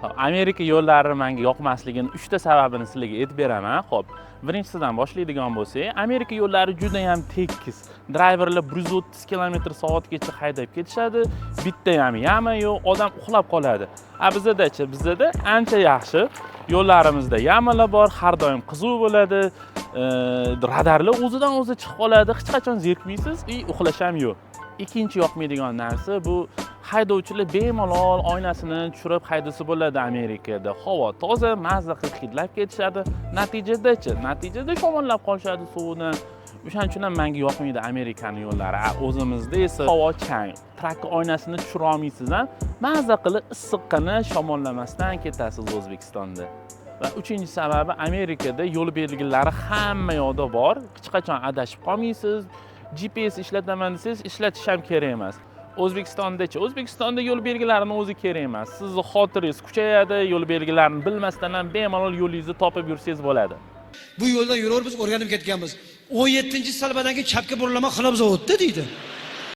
Amerika yo'llari menga yoqmasligini 3 ta sababini sizlarga aytib beraman. Xo'p, birinchisidan boshlaydigan bo'lsak, Amerika yo'llari juda ham tekis. Driverlar 130 km/soatgacha haydab ketishadi. Bitta ham yama yo'q, odam uxlab qoladi. Bizda-chi, bizda ancha yaxshi. Yo'llarimizda yamalar bor, har doim qiziq bo'ladi. Radarlar o'zidan o'zi chiqib qoladi. Hech qachon zerikmaysiz, uxlash ham yo'q. Ikkinchi yoqmaydigan narsa bu haydovchilar bemalol oynasini tushirib haydasa bo'ladi Amerikada. Havo toza, mazza qilib hidlab ketishadi. Natijada shamollab qolishadi suvni. O'shaning uchun ham menga yoqmaydi Amerikaning yo'llari. O'zimizda esa havo chang. Traktor oynasini tushira olmaysiz ham. Mazza qilib issiqqina shamollamasdan ketasiz O'zbekistonda. Va uchinchi sababi Amerikada yo'l belgilari hamma yoqda bor. Hech qachon adashib qolmaysiz. GPS ishlataman desangiz, ishlatish ham kerak emas. O'zbekistonda yo'l belgilarini o'zi kerak emas. Sizning xotirangiz kuchayadi, yo'l belgilarini bilmasdan ham bemalol yo'lingizni topib yursangiz bo'ladi. Bu yo'ldan yuraverib biz o'rganib ketganmiz. 17-salbadan keyin chapga burilama qilamiz o'tdi deydi.